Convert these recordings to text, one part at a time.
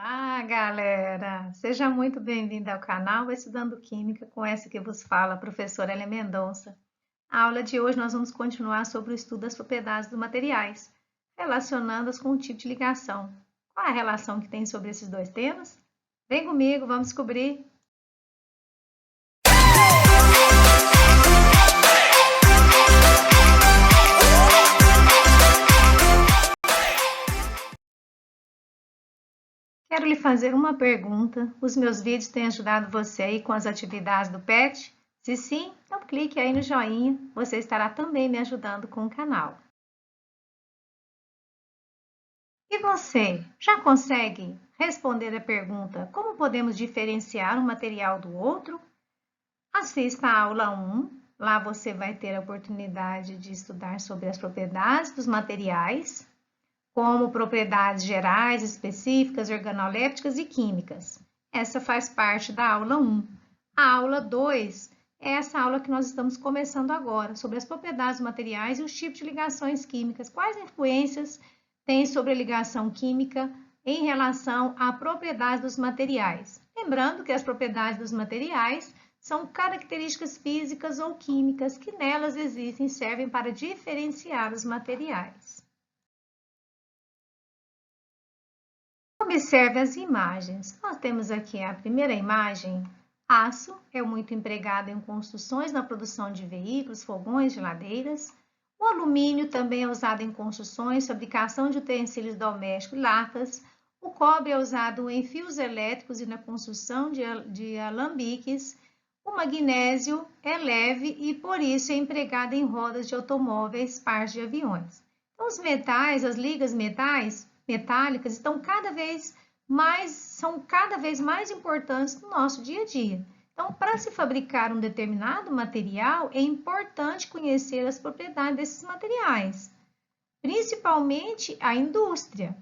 Galera, seja muito bem-vinda ao canal Estudando Química, com essa que vos fala, a professora Elia Mendonça. A aula de hoje nós vamos continuar sobre o estudo das propriedades dos materiais, relacionando-as com o tipo de ligação. Qual é a relação que tem sobre esses dois temas? Vem comigo, vamos descobrir! Quero lhe fazer uma pergunta. Os meus vídeos têm ajudado você aí com as atividades do PET? Se sim, então clique aí no joinha. Você estará também me ajudando com o canal. E você, já consegue responder a pergunta como podemos diferenciar um material do outro? Assista a aula 1. Lá você vai ter a oportunidade de estudar sobre as propriedades dos materiais, como propriedades gerais, específicas, organolépticas e químicas. Essa faz parte da aula 1. A aula 2 é essa aula que nós estamos começando agora, sobre as propriedades dos materiais e os tipos de ligações químicas. Quais influências tem sobre a ligação química em relação à propriedade dos materiais? Lembrando que as propriedades dos materiais são características físicas ou químicas que nelas existem e servem para diferenciar os materiais. Observe as imagens. Nós temos aqui a primeira imagem. Aço é muito empregado em construções na produção de veículos, fogões, geladeiras. O alumínio também é usado em construções, fabricação de utensílios domésticos e latas. O cobre é usado em fios elétricos e na construção de alambiques. O magnésio é leve e, por isso, é empregado em rodas de automóveis, partes de aviões. Então, os metais, as ligas metálicas são cada vez mais importantes no nosso dia a dia. Então, para se fabricar um determinado material, é importante conhecer as propriedades desses materiais, principalmente a indústria.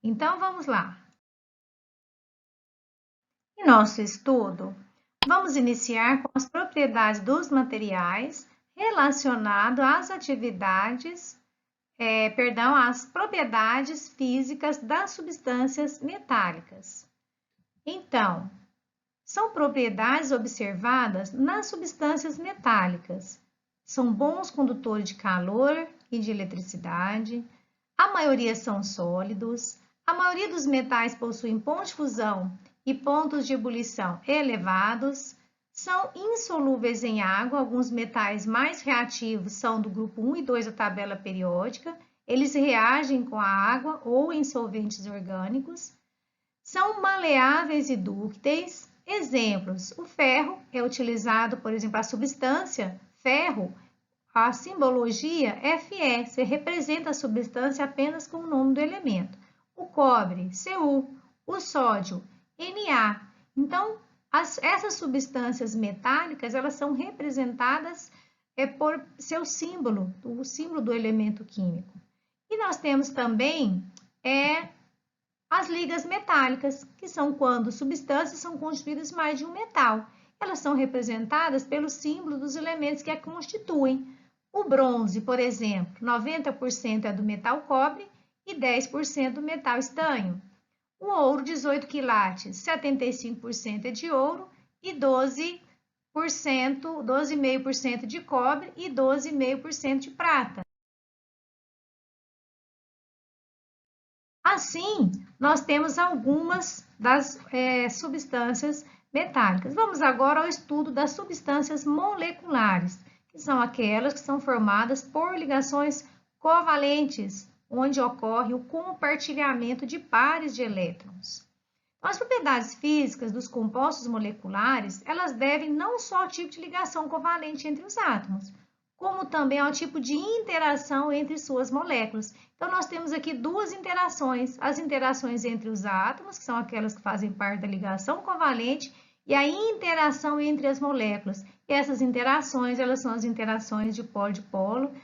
Então, vamos lá. Em nosso estudo, vamos iniciar com as propriedades dos materiais relacionado às atividades as propriedades físicas das substâncias metálicas. Então, são propriedades observadas nas substâncias metálicas. São bons condutores de calor e de eletricidade, a maioria são sólidos, a maioria dos metais possuem pontos de fusão e pontos de ebulição elevados, são insolúveis em água, alguns metais mais reativos são do grupo 1 e 2 da tabela periódica, eles reagem com a água ou em solventes orgânicos, são maleáveis e dúcteis. Exemplos, o ferro é utilizado, por exemplo, a substância ferro, a simbologia Fe, você representa a substância apenas com o nome do elemento. O cobre, Cu, o sódio, Na. Então, essas substâncias metálicas, elas são representadas por seu símbolo, o símbolo do elemento químico. E nós temos também as ligas metálicas, que são quando substâncias são constituídas mais de um metal. Elas são representadas pelo símbolo dos elementos que a constituem. O bronze, por exemplo, 90% é do metal cobre e 10% do metal estanho. O ouro, 18 quilates, 75% é de ouro e 12,5% de cobre e 12,5% de prata. Assim, nós temos algumas das substâncias metálicas. Vamos agora ao estudo das substâncias moleculares, que são aquelas que são formadas por ligações covalentes, onde ocorre o compartilhamento de pares de elétrons. As propriedades físicas dos compostos moleculares, elas devem não só ao tipo de ligação covalente entre os átomos, como também ao tipo de interação entre suas moléculas. Então, nós temos aqui duas interações, as interações entre os átomos, que são aquelas que fazem parte da ligação covalente, e a interação entre as moléculas. E essas interações, elas são as interações de polo-dipolo,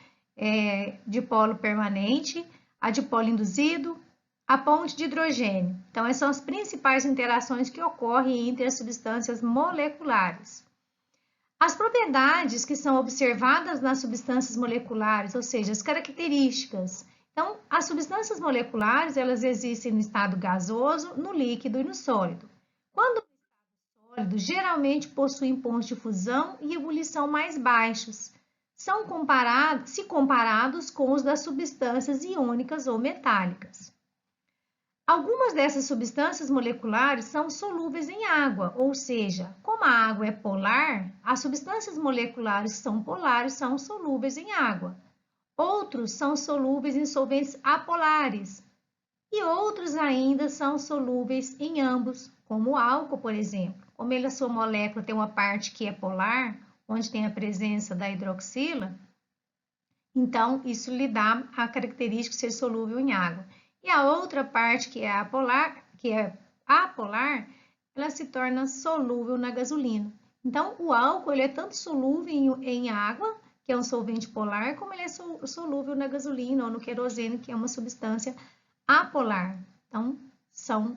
dipolo permanente, a dipolo induzido, a ponte de hidrogênio. Então, essas são as principais interações que ocorrem entre as substâncias moleculares. As propriedades que são observadas nas substâncias moleculares, ou seja, as características Então, as substâncias moleculares, elas existem no estado gasoso, no líquido e no sólido. Quando o sólido geralmente possuem pontos de fusão e ebulição mais baixos, se comparados com os das substâncias iônicas ou metálicas. Algumas dessas substâncias moleculares são solúveis em água, ou seja, como a água é polar, as substâncias moleculares que são polares são solúveis em água. Outros são solúveis em solventes apolares e outros ainda são solúveis em ambos, como o álcool, por exemplo. Como a sua molécula tem uma parte que é polar, onde tem a presença da hidroxila, então isso lhe dá a característica de ser solúvel em água. E a outra parte que é apolar, ela se torna solúvel na gasolina. Então, o álcool ele é tanto solúvel em água, que é um solvente polar, como ele é solúvel na gasolina ou no querosene, que é uma substância apolar. Então, são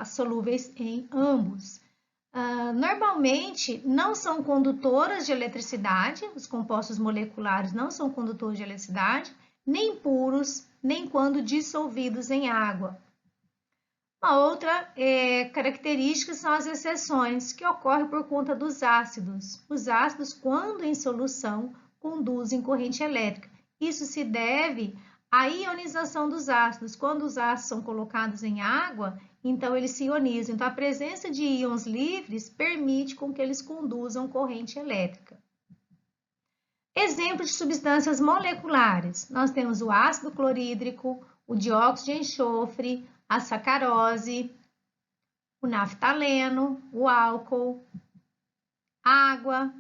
solúveis em ambos. Normalmente, não são condutoras de eletricidade, os compostos moleculares não são condutores de eletricidade, nem puros, nem quando dissolvidos em água. Uma outra característica são as exceções, que ocorrem por conta dos ácidos. Os ácidos, quando em solução, conduzem corrente elétrica. Isso se deve à ionização dos ácidos. Quando os ácidos são colocados em água, então eles se ionizam. Então, a presença de íons livres permite com que eles conduzam corrente elétrica. Exemplos de substâncias moleculares. Nós temos o ácido clorídrico, o dióxido de enxofre, a sacarose, o naftaleno, o álcool, água.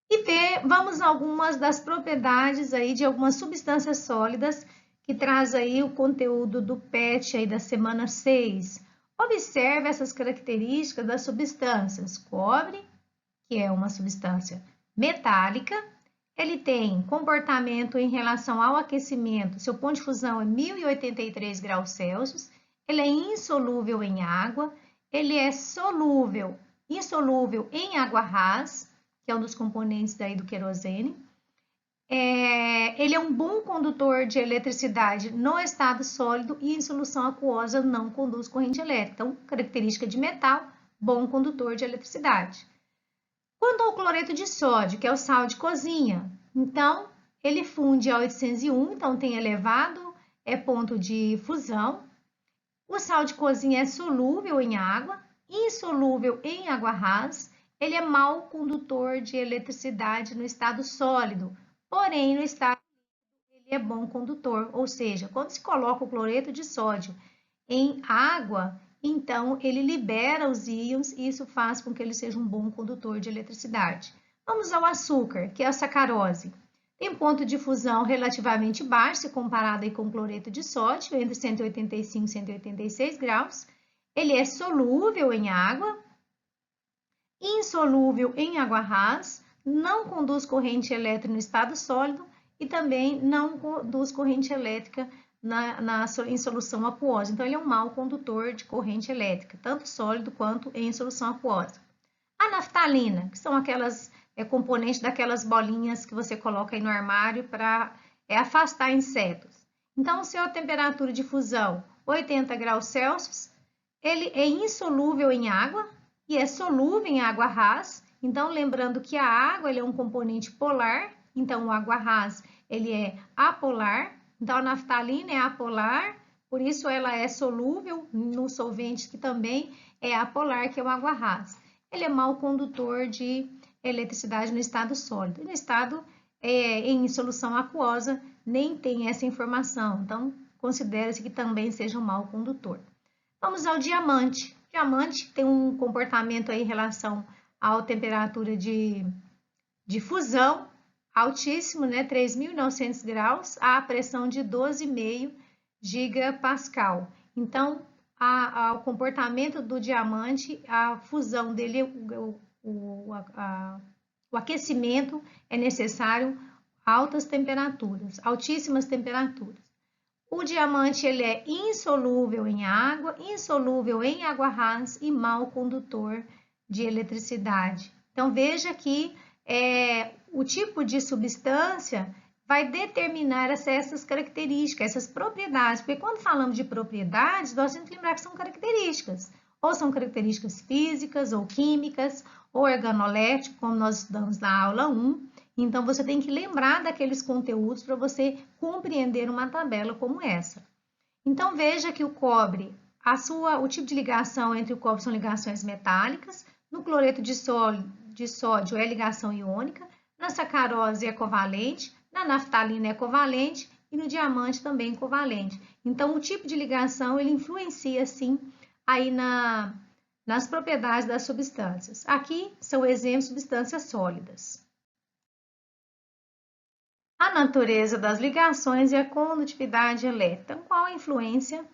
E vamos a algumas das propriedades aí de algumas substâncias sólidas que traz aí o conteúdo do PET aí da semana 6. Observe essas características das substâncias. Cobre, que é uma substância metálica, ele tem comportamento em relação ao aquecimento, seu ponto de fusão é 1083 graus Celsius, ele é insolúvel em água, ele é insolúvel em água ras, que é um dos componentes daí do querosene. Ele é um bom condutor de eletricidade no estado sólido e em solução aquosa não conduz corrente elétrica. Então, característica de metal, bom condutor de eletricidade. Quanto ao cloreto de sódio, que é o sal de cozinha, então ele funde a 801, então tem elevado ponto de fusão. O sal de cozinha é solúvel em água, insolúvel em água ras, ele é mau condutor de eletricidade no estado sólido, porém no estado líquido ele é bom condutor, ou seja, quando se coloca o cloreto de sódio em água, então ele libera os íons e isso faz com que ele seja um bom condutor de eletricidade. Vamos ao açúcar, que é a sacarose. Tem ponto de fusão relativamente baixo, se comparado aí com o cloreto de sódio, entre 185 e 186 graus. Ele é solúvel em água, insolúvel em água ras, não conduz corrente elétrica no estado sólido e também não conduz corrente elétrica em solução aquosa. Então, ele é um mau condutor de corrente elétrica, tanto sólido quanto em solução aquosa. A naftalina, que são aquelas componentes daquelas bolinhas que você coloca aí no armário para afastar insetos. Então, se a temperatura de fusão 80 graus Celsius, ele é insolúvel em água e é solúvel em água ras. Então, lembrando que a água ele é um componente polar, então o água ras ele é apolar. Então, a naftalina é apolar, por isso ela é solúvel no solvente que também é apolar, que é o água ras. Ele é mau condutor de eletricidade no estado sólido. No estado em solução aquosa, nem tem essa informação. Então, considera-se que também seja um mau condutor. Vamos ao diamante. O diamante tem um comportamento aí em relação à temperatura de fusão altíssimo, né? 3.900 graus, a pressão de 12,5 gigapascal. Então, o comportamento do diamante, a fusão dele, o aquecimento é necessário altas temperaturas, altíssimas temperaturas. O diamante ele é insolúvel em água, insolúvel em água ras e mau condutor de eletricidade. Então, veja que o tipo de substância vai determinar essas características, essas propriedades, porque quando falamos de propriedades, nós temos que lembrar que são características, ou são características físicas, ou químicas, ou organoléticas, como nós estudamos na aula 1. Então, você tem que lembrar daqueles conteúdos para você compreender uma tabela como essa. Então, veja que o cobre, o tipo de ligação entre o cobre são ligações metálicas, no cloreto de sódio é ligação iônica, na sacarose é covalente, na naftalina é covalente e no diamante também covalente. Então, o tipo de ligação ele influencia sim aí nas propriedades das substâncias. Aqui são exemplos de substâncias sólidas. A natureza das ligações e a condutividade elétrica. Qual a influência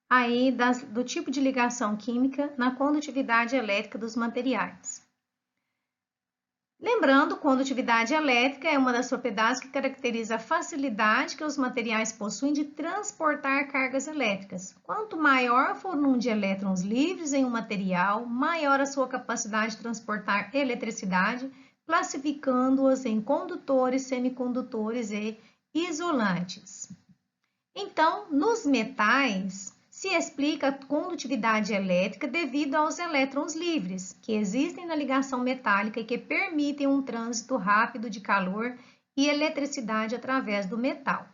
aí do tipo de ligação química na condutividade elétrica dos materiais? Lembrando, condutividade elétrica é uma das propriedades que caracteriza a facilidade que os materiais possuem de transportar cargas elétricas. Quanto maior for o número de elétrons livres em um material, maior a sua capacidade de transportar eletricidade, classificando-os em condutores, semicondutores e isolantes. Então, nos metais, se explica a condutividade elétrica devido aos elétrons livres, que existem na ligação metálica e que permitem um trânsito rápido de calor e eletricidade através do metal.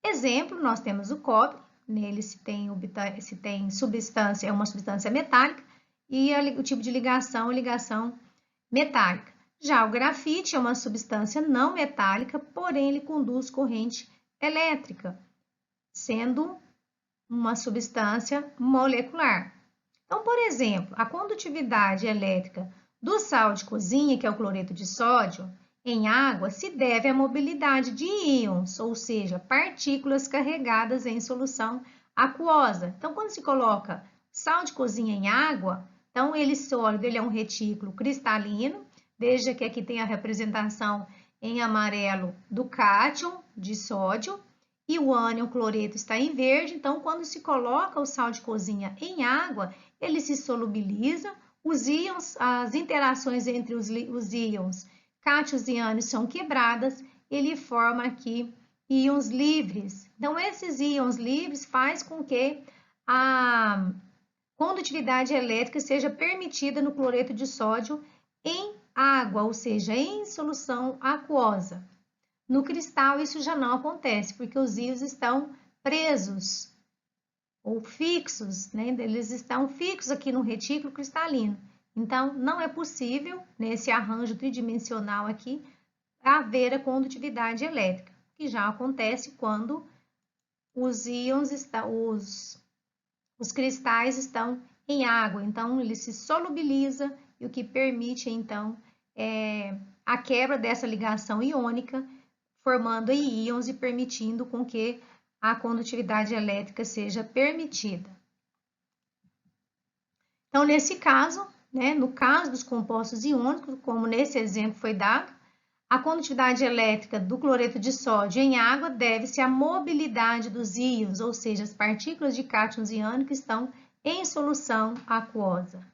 Exemplo, nós temos o cobre, nele se tem substância, é uma substância metálica, e o tipo de ligação é ligação metálica. Já o grafite é uma substância não metálica, porém ele conduz corrente elétrica, sendo uma substância molecular. Então, por exemplo, a condutividade elétrica do sal de cozinha, que é o cloreto de sódio, em água se deve à mobilidade de íons, ou seja, partículas carregadas em solução aquosa. Então, quando se coloca sal de cozinha em água, então ele sólido, ele é um retículo cristalino. Veja que aqui tem a representação em amarelo do cátion de sódio, e o ânion cloreto está em verde, então quando se coloca o sal de cozinha em água, ele se solubiliza, os íons, as interações entre os íons cátions e ânions são quebradas, ele forma aqui íons livres. Então esses íons livres faz com que a condutividade elétrica seja permitida no cloreto de sódio em água, ou seja, em solução aquosa. No cristal, isso já não acontece, porque os íons estão presos ou fixos, né? Eles estão fixos aqui no retículo cristalino. Então, não é possível, nesse arranjo tridimensional aqui, haver a condutividade elétrica, que já acontece quando os íons os cristais estão em água. Então, ele se solubiliza e o que permite, então, a quebra dessa ligação iônica, formando íons e permitindo com que a condutividade elétrica seja permitida. Então, nesse caso, né, no caso dos compostos iônicos, como nesse exemplo foi dado, a condutividade elétrica do cloreto de sódio em água deve-se à mobilidade dos íons, ou seja, as partículas de cátions iônicos estão em solução aquosa.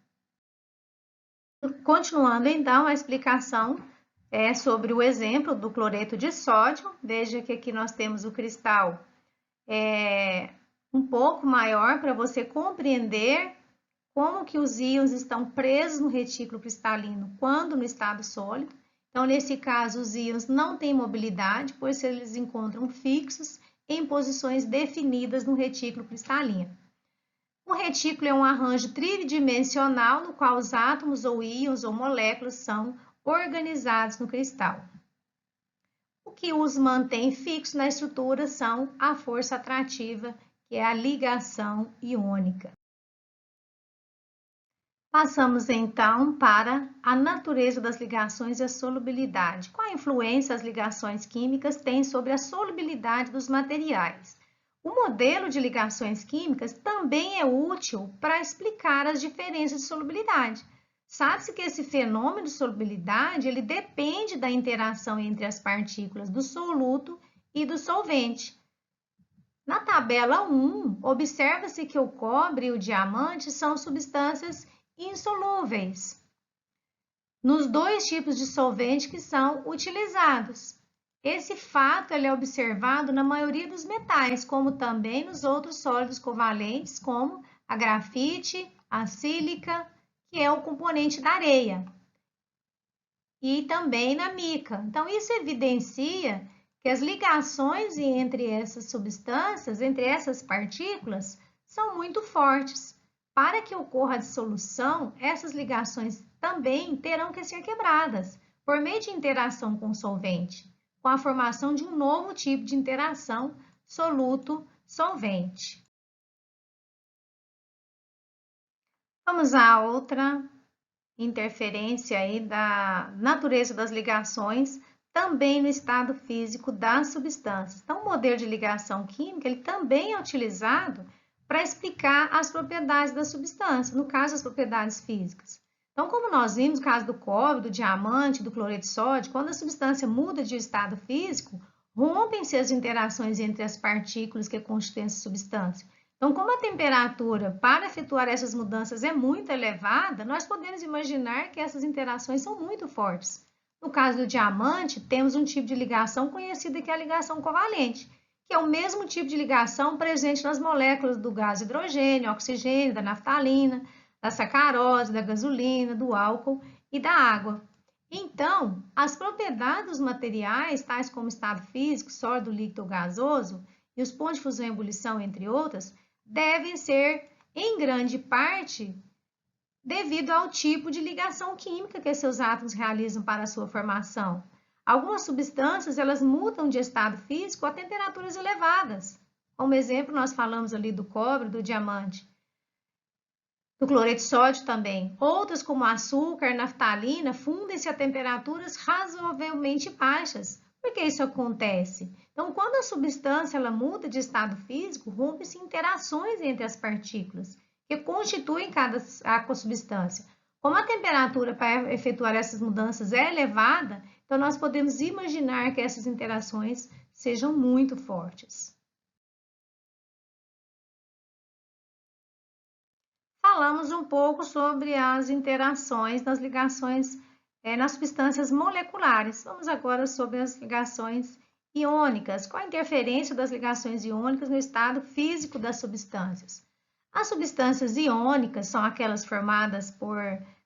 Continuando, então, a explicação sobre o exemplo do cloreto de sódio. Veja que aqui nós temos o cristal um pouco maior para você compreender como que os íons estão presos no retículo cristalino quando no estado sólido. Então, nesse caso, os íons não têm mobilidade, pois eles encontram fixos em posições definidas no retículo cristalino. Um retículo é um arranjo tridimensional no qual os átomos ou íons ou moléculas são organizados no cristal. O que os mantém fixos na estrutura são a força atrativa, que é a ligação iônica. Passamos então para a natureza das ligações e a solubilidade. Qual a influência as ligações químicas têm sobre a solubilidade dos materiais? O modelo de ligações químicas também é útil para explicar as diferenças de solubilidade. Sabe-se que esse fenômeno de solubilidade ele depende da interação entre as partículas do soluto e do solvente. Na tabela 1, observa-se que o cobre e o diamante são substâncias insolúveis. nos dois tipos de solvente que são utilizados. Esse fato ele é observado na maioria dos metais, como também nos outros sólidos covalentes, como a grafite, a sílica, que é o componente da areia, e também na mica. Então, isso evidencia que as ligações entre essas substâncias, entre essas partículas, são muito fortes. Para que ocorra a dissolução, essas ligações também terão que ser quebradas por meio de interação com o solvente, com a formação de um novo tipo de interação soluto-solvente. Vamos à outra interferência aí da natureza das ligações, também no estado físico das substâncias. Então, o modelo de ligação química ele também é utilizado para explicar as propriedades da substância, no caso, as propriedades físicas. Então, como nós vimos no caso do cobre, do diamante, do cloreto de sódio, quando a substância muda de estado físico, rompem-se as interações entre as partículas que constituem essa substância. Então, como a temperatura para efetuar essas mudanças é muito elevada, nós podemos imaginar que essas interações são muito fortes. No caso do diamante, temos um tipo de ligação conhecida que é a ligação covalente, que é o mesmo tipo de ligação presente nas moléculas do gás hidrogênio, oxigênio, da naftalina, da sacarose, da gasolina, do álcool e da água. Então, as propriedades dos materiais, tais como estado físico, sólido, líquido ou gasoso, e os pontos de fusão e ebulição, entre outras, devem ser, em grande parte, devido ao tipo de ligação química que seus átomos realizam para a sua formação. Algumas substâncias, elas mudam de estado físico a temperaturas elevadas. Como exemplo, nós falamos ali do cobre, do diamante, do cloreto de sódio também. Outras, como açúcar, naftalina, fundem-se a temperaturas razoavelmente baixas. Por que isso acontece? Então, quando a substância ela muda de estado físico, rompem-se interações entre as partículas que constituem cada substância. Como a temperatura para efetuar essas mudanças é elevada, então nós podemos imaginar que essas interações sejam muito fortes. Falamos um pouco sobre as interações nas ligações nas substâncias moleculares. Vamos agora sobre as ligações iônicas. Qual a interferência das ligações iônicas no estado físico das substâncias? As substâncias iônicas são aquelas formadas por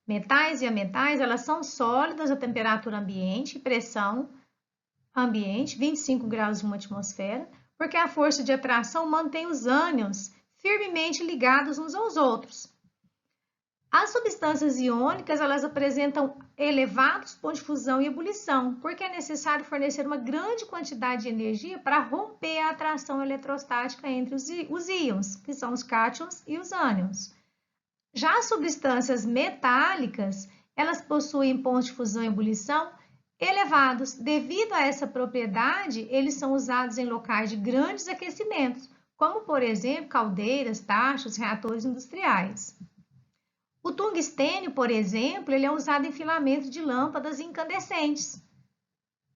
metais e ametais, elas são sólidas a temperatura ambiente, pressão ambiente, 25 graus de uma atmosfera, porque a força de atração mantém os ânions firmemente ligados uns aos outros. As substâncias iônicas, elas apresentam elevados pontos de fusão e ebulição, porque é necessário fornecer uma grande quantidade de energia para romper a atração eletrostática entre os íons, que são os cátions e os ânions. Já as substâncias metálicas, elas possuem pontos de fusão e ebulição elevados. Devido a essa propriedade, eles são usados em locais de grandes aquecimentos, como, por exemplo, caldeiras, tachos, reatores industriais. O tungstênio, por exemplo, ele é usado em filamentos de lâmpadas incandescentes.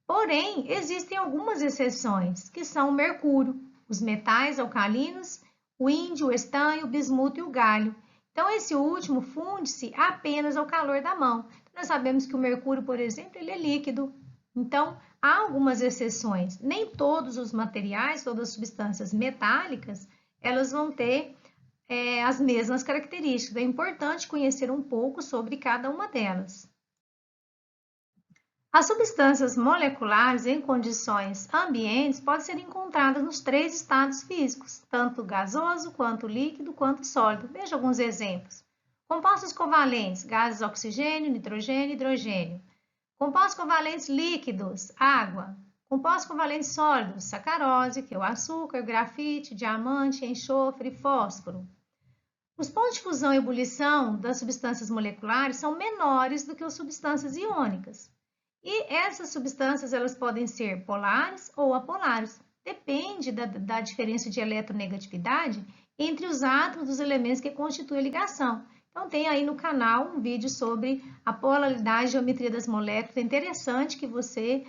Porém, existem algumas exceções, que são o mercúrio, os metais alcalinos, o índio, o estanho, o bismuto e o galho. Então, esse último funde-se apenas ao calor da mão. Nós sabemos que o mercúrio, por exemplo, ele é líquido. Então, há algumas exceções. Nem todos os materiais, todas as substâncias metálicas, elas vão ter as mesmas características. É importante conhecer um pouco sobre cada uma delas. As substâncias moleculares em condições ambientes podem ser encontradas nos três estados físicos, tanto gasoso, quanto líquido, quanto sólido. Veja alguns exemplos. Compostos covalentes, gases oxigênio, nitrogênio e hidrogênio. Compostos covalentes líquidos, água. Compostos covalentes sólidos, sacarose, que é o açúcar, grafite, diamante, enxofre e fósforo. Os pontos de fusão e ebulição das substâncias moleculares são menores do que as substâncias iônicas. E essas substâncias elas podem ser polares ou apolares. Depende da diferença de eletronegatividade entre os átomos dos elementos que constituem a ligação. Então, tem aí no canal um vídeo sobre a polaridade e geometria das moléculas. É interessante que você,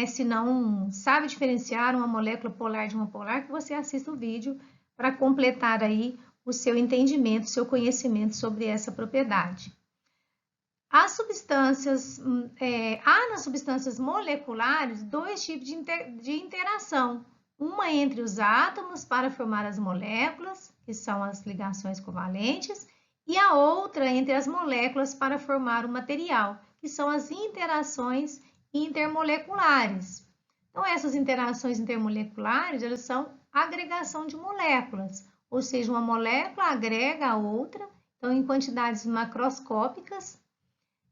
se não sabe diferenciar uma molécula polar de uma polar, que você assista o vídeo para completar aí o seu entendimento, o seu conhecimento sobre essa propriedade. As substâncias, há nas substâncias moleculares dois tipos de interação. Uma entre os átomos para formar as moléculas, que são as ligações covalentes, e a outra entre as moléculas para formar o material, que são as interações intermoleculares. Então, essas interações intermoleculares, elas são agregação de moléculas, ou seja, uma molécula agrega a outra, então em quantidades macroscópicas,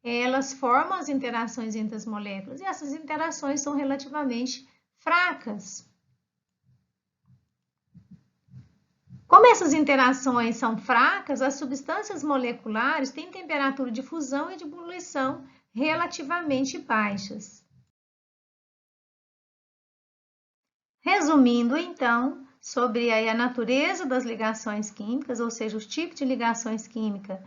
elas formam as interações entre as moléculas, e essas interações são relativamente fracas. Como essas interações são fracas, as substâncias moleculares têm temperatura de fusão e de ebulição relativamente baixas. Resumindo, então, sobre a natureza das ligações químicas, ou seja, os tipos de ligações químicas,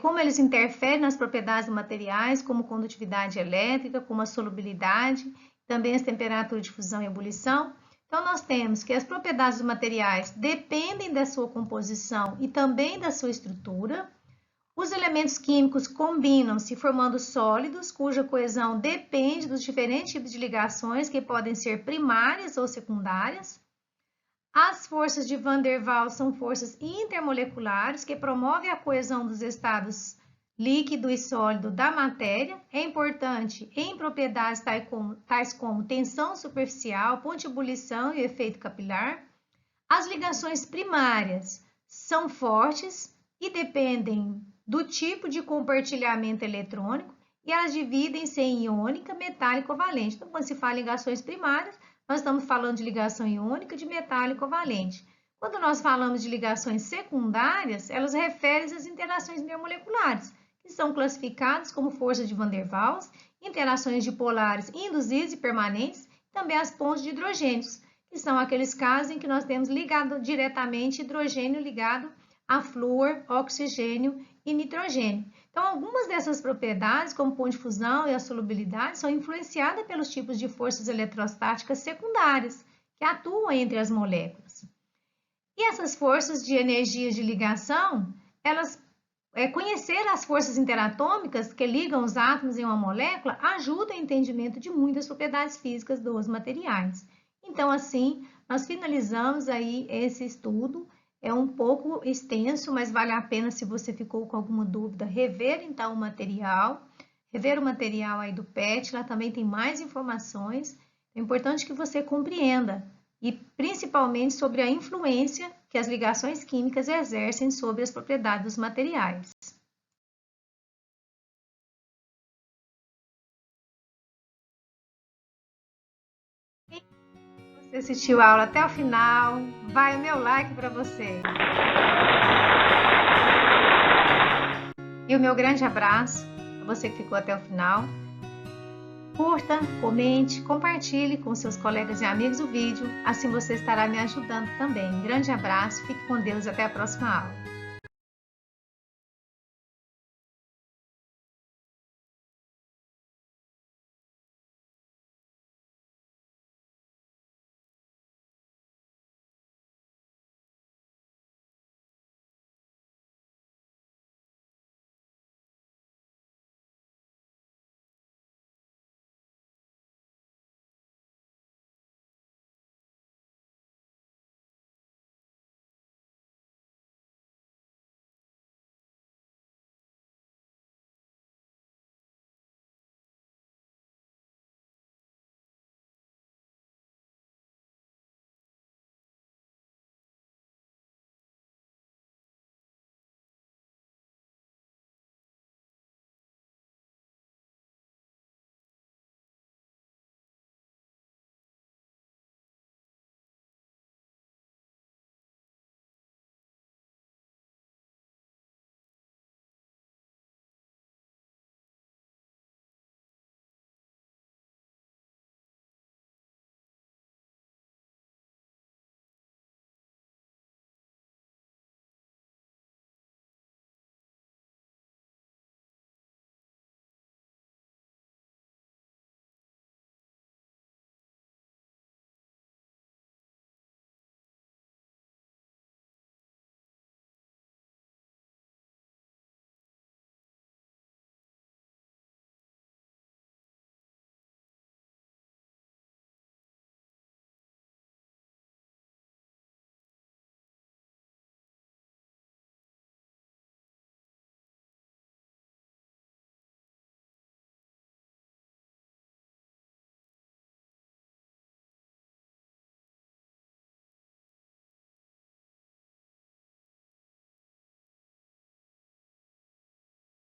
como eles interferem nas propriedades dos materiais, como condutividade elétrica, como a solubilidade, também as temperaturas de fusão e ebulição. Então, nós temos que as propriedades dos materiais dependem da sua composição e também da sua estrutura. Os elementos químicos combinam-se formando sólidos, cuja coesão depende dos diferentes tipos de ligações, que podem ser primárias ou secundárias. As forças de Van der Waals são forças intermoleculares que promovem a coesão dos estados líquido e sólido da matéria. É importante em propriedades tais como tensão superficial, ponto de ebulição e efeito capilar. As ligações primárias são fortes e dependem do tipo de compartilhamento eletrônico e elas dividem-se em iônica, metálica e covalente. Então, quando se fala em ligações primárias, nós estamos falando de ligação iônica, de metálico e covalente. Quando nós falamos de ligações secundárias, elas referem-se às interações intermoleculares, que são classificadas como forças de Van der Waals, interações dipolares induzidas e permanentes, também as pontes de hidrogênios, que são aqueles casos em que nós temos ligado diretamente hidrogênio ligado a flúor, oxigênio e nitrogênio. Então, algumas dessas propriedades, como o ponto de fusão e a solubilidade, são influenciadas pelos tipos de forças eletrostáticas secundárias que atuam entre as moléculas. E essas forças de energia de ligação, elas conhecer as forças interatômicas que ligam os átomos em uma molécula ajuda o entendimento de muitas propriedades físicas dos materiais. Então, assim, nós finalizamos aí esse estudo. É um pouco extenso, mas vale a pena, se você ficou com alguma dúvida, rever então o material. Rever o material aí do PET, lá também tem mais informações. É importante que você compreenda, e principalmente sobre a influência que as ligações químicas exercem sobre as propriedades dos materiais. Você assistiu a aula até o final, vai o meu like para você. E o meu grande abraço a você que ficou até o final. Curta, comente, compartilhe com seus colegas e amigos o vídeo, assim você estará me ajudando também. Um grande abraço, fique com Deus e até a próxima aula.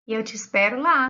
E eu te espero lá.